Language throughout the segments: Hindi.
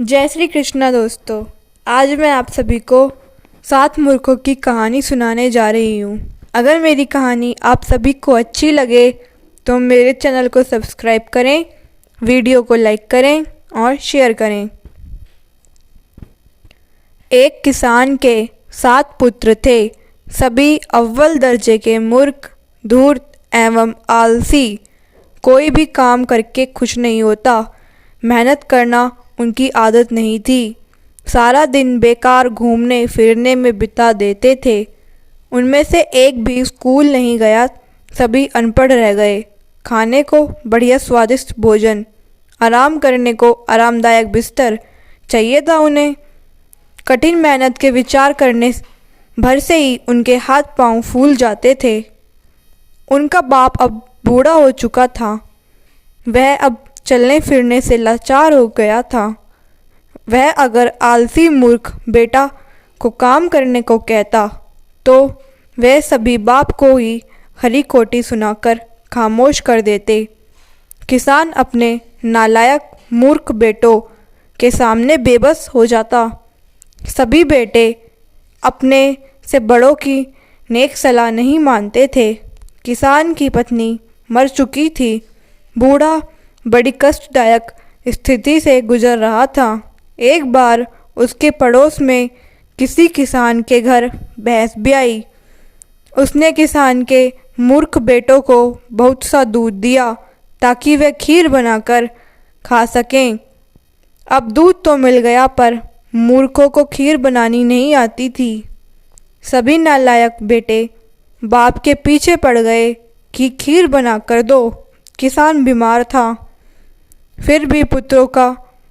जय श्री कृष्णा दोस्तों। आज मैं आप सभी को 7 मूर्खों की कहानी सुनाने जा रही हूँ। अगर मेरी कहानी आप सभी को अच्छी लगे तो मेरे चैनल को सब्सक्राइब करें, वीडियो को लाइक करें और शेयर करें। एक किसान के 7 पुत्र थे। सभी अव्वल दर्जे के मूर्ख, धूर्त एवं आलसी। कोई भी काम करके खुश नहीं होता। मेहनत करना उनकी आदत नहीं थी। सारा दिन बेकार घूमने फिरने में बिता देते थे। उनमें से एक भी स्कूल नहीं गया। सभी अनपढ़ रह गए। खाने को बढ़िया स्वादिष्ट भोजन, आराम करने को आरामदायक बिस्तर चाहिए था उन्हें। कठिन मेहनत के विचार करने भर से ही उनके हाथ पांव फूल जाते थे। उनका बाप अब बूढ़ा हो चुका था। वह अब चलने फिरने से लाचार हो गया था। वह अगर आलसी मूर्ख बेटा को काम करने को कहता तो वह सभी बाप को ही हरी खोटी सुनाकर खामोश कर देते। किसान अपने नालायक मूर्ख बेटों के सामने बेबस हो जाता। सभी बेटे अपने से बड़ों की नेक सलाह नहीं मानते थे। किसान की पत्नी मर चुकी थी। बूढ़ा बड़ी कष्टदायक स्थिति से गुजर रहा था। एक बार उसके पड़ोस में किसी किसान के घर भैंस भी आई। उसने किसान के मूर्ख बेटों को बहुत सा दूध दिया ताकि वे खीर बनाकर खा सकें। अब दूध तो मिल गया पर मूर्खों को खीर बनानी नहीं आती थी। सभी नालायक बेटे बाप के पीछे पड़ गए कि खीर बना कर दो। किसान बीमार था, फिर भी पुत्रों का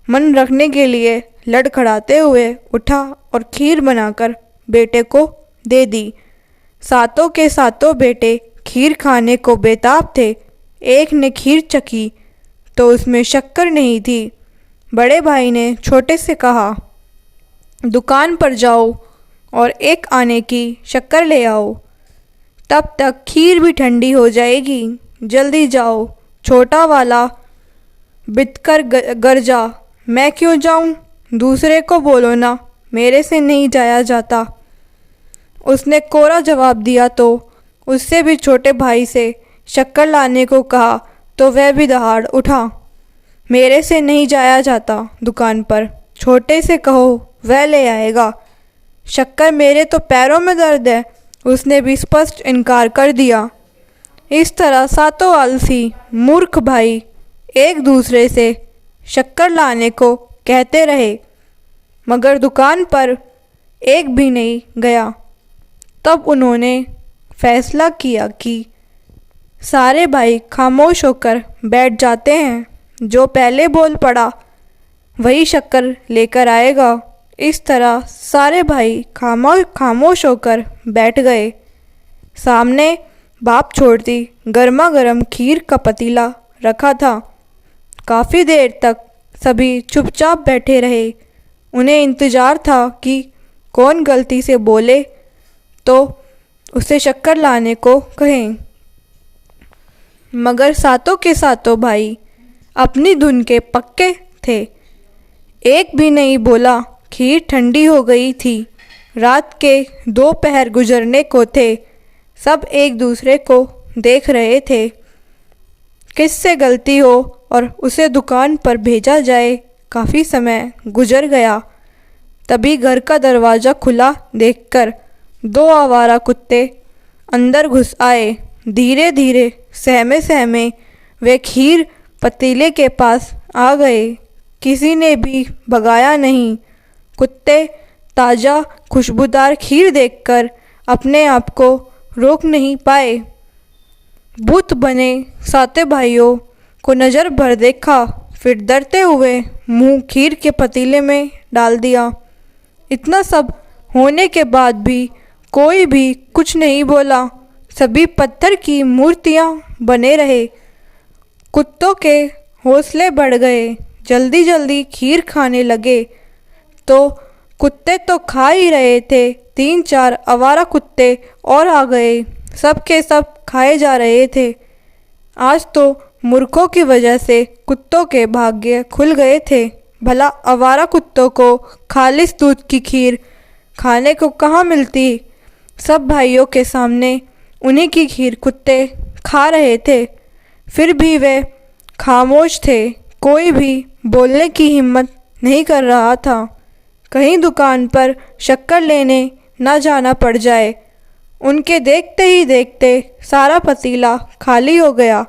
मन रखने के लिए लड़खड़ाते हुए उठा और खीर बनाकर बेटे को दे दी। सातों के सातों बेटे खीर खाने को बेताब थे। एक ने खीर चखी तो उसमें शक्कर नहीं थी। बड़े भाई ने छोटे से कहा, दुकान पर जाओ और एक आने की शक्कर ले आओ, तब तक खीर भी ठंडी हो जाएगी। जल्दी जाओ। छोटा वाला बितकर गरजा, मैं क्यों जाऊं? दूसरे को बोलो ना, मेरे से नहीं जाया जाता। उसने कोरा जवाब दिया तो उससे भी छोटे भाई से शक्कर लाने को कहा तो वह भी दहाड़ उठा, मेरे से नहीं जाया जाता दुकान पर, छोटे से कहो वह ले आएगा। शक्कर, मेरे तो पैरों में दर्द है, उसने भी स्पष्ट इनकार कर दिया। इस तरह सातों आलसी मूर्ख भाई एक दूसरे से शक्कर लाने को कहते रहे मगर दुकान पर एक भी नहीं गया। तब उन्होंने फैसला किया कि सारे भाई खामोश होकर बैठ जाते हैं। जो पहले बोल पड़ा वही शक्कर लेकर आएगा। इस तरह सारे भाई खामोश होकर बैठ गए। सामने बाप छोड़ती गर्मा गर्म खीर का पतीला रखा था। काफ़ी देर तक सभी चुपचाप बैठे रहे। उन्हें इंतज़ार था कि कौन गलती से बोले तो उसे शक्कर लाने को कहें। मगर सातों के सातों भाई अपनी धुन के पक्के थे। एक भी नहीं बोला। खीर ठंडी हो गई थी। रात के 2 पहर गुजरने को थे। सब एक दूसरे को देख रहे थे। किससे गलती हो और उसे दुकान पर भेजा जाए। काफ़ी समय गुजर गया। तभी घर का दरवाज़ा खुला देखकर 2 आवारा कुत्ते अंदर घुस आए। धीरे धीरे सहमे सहमे वे खीर पतीले के पास आ गए। किसी ने भी भगाया नहीं। कुत्ते ताज़ा खुशबूदार खीर देखकर अपने आप को रोक नहीं पाए। भूत बने साते भाइयों को नज़र भर देखा, फिर डरते हुए मुंह खीर के पतीले में डाल दिया। इतना सब होने के बाद भी कोई भी कुछ नहीं बोला। सभी पत्थर की मूर्तियां बने रहे। कुत्तों के हौसले बढ़ गए। जल्दी जल्दी खीर खाने लगे तो कुत्ते तो खा ही रहे थे। 3-4 आवारा कुत्ते और आ गए। सब के सब खाए जा रहे थे। आज तो मूर्खों की वजह से कुत्तों के भाग्य खुल गए थे। भला आवारा कुत्तों को खालिस दूध की खीर खाने को कहाँ मिलती। सब भाइयों के सामने उन्हीं की खीर कुत्ते खा रहे थे, फिर भी वे खामोश थे। कोई भी बोलने की हिम्मत नहीं कर रहा था, कहीं दुकान पर शक्कर लेने न जाना पड़ जाए। उनके देखते ही देखते सारा पतीला खाली हो गया।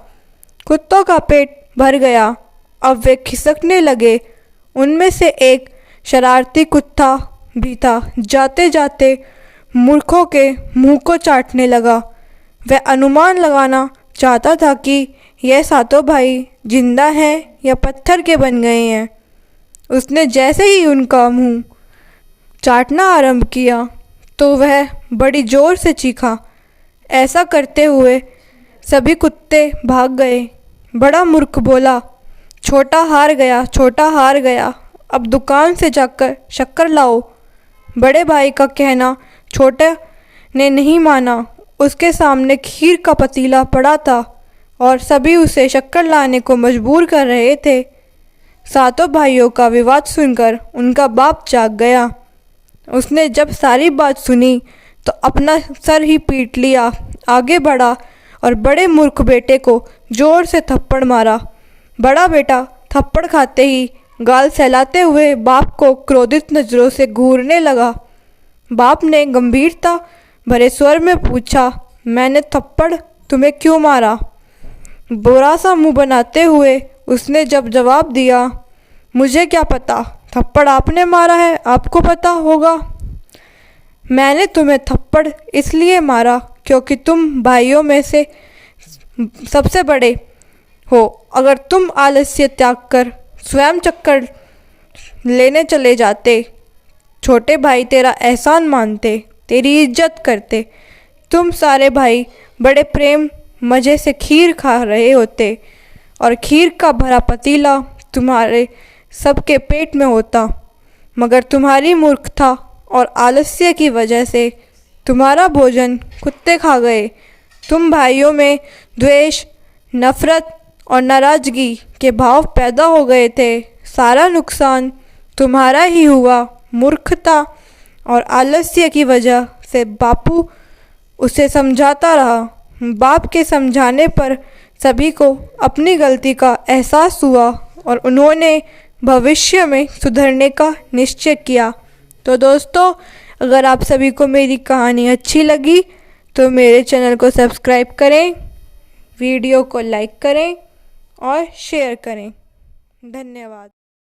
कुत्तों का पेट भर गया, अब वे खिसकने लगे। उनमें से एक शरारती कुत्ता भी था, जाते जाते मूर्खों के मुंह को चाटने लगा। वह अनुमान लगाना चाहता था कि यह सातों भाई जिंदा हैं या पत्थर के बन गए हैं। उसने जैसे ही उनका मुंह चाटना आरंभ किया तो वह बड़ी जोर से चीखा। ऐसा करते हुए सभी कुत्ते भाग गए। बड़ा मूर्ख बोला, छोटा हार गया, छोटा हार गया, अब दुकान से जाकर शक्कर लाओ। बड़े भाई का कहना छोटे ने नहीं माना। उसके सामने खीर का पतीला पड़ा था और सभी उसे शक्कर लाने को मजबूर कर रहे थे। सातों भाइयों का विवाद सुनकर उनका बाप जाग गया। उसने जब सारी बात सुनी तो अपना सर ही पीट लिया, आगे बढ़ा और बड़े मूर्ख बेटे को जोर से थप्पड़ मारा। बड़ा बेटा थप्पड़ खाते ही गाल सहलाते हुए बाप को क्रोधित नज़रों से घूरने लगा। बाप ने गंभीरता भरे स्वर में पूछा, मैंने थप्पड़ तुम्हें क्यों मारा? बुरा सा मुंह बनाते हुए उसने जब जवाब दिया, मुझे क्या पता, थप्पड़ आपने मारा है, आपको पता होगा। मैंने तुम्हें थप्पड़ इसलिए मारा क्योंकि तुम भाइयों में से सबसे बड़े हो। अगर तुम आलस्य त्याग कर स्वयं चक्कर लेने चले जाते, छोटे भाई तेरा एहसान मानते, तेरी इज्जत करते। तुम सारे भाई बड़े प्रेम मज़े से खीर खा रहे होते और खीर का भरा पतीला तुम्हारे सबके पेट में होता, मगर तुम्हारी मूर्खता और आलस्य की वजह से तुम्हारा भोजन कुत्ते खा गए। तुम भाइयों में द्वेष, नफ़रत और नाराज़गी के भाव पैदा हो गए थे। सारा नुकसान तुम्हारा ही हुआ। मूर्खता और आलस्य की वजह से बापू उसे समझाता रहा। बाप के समझाने पर सभी को अपनी गलती का एहसास हुआ और उन्होंने भविष्य में सुधरने का निश्चय किया। तो दोस्तों, अगर आप सभी को मेरी कहानी अच्छी लगी तो मेरे चैनल को सब्सक्राइब करें, वीडियो को लाइक करें और शेयर करें। धन्यवाद।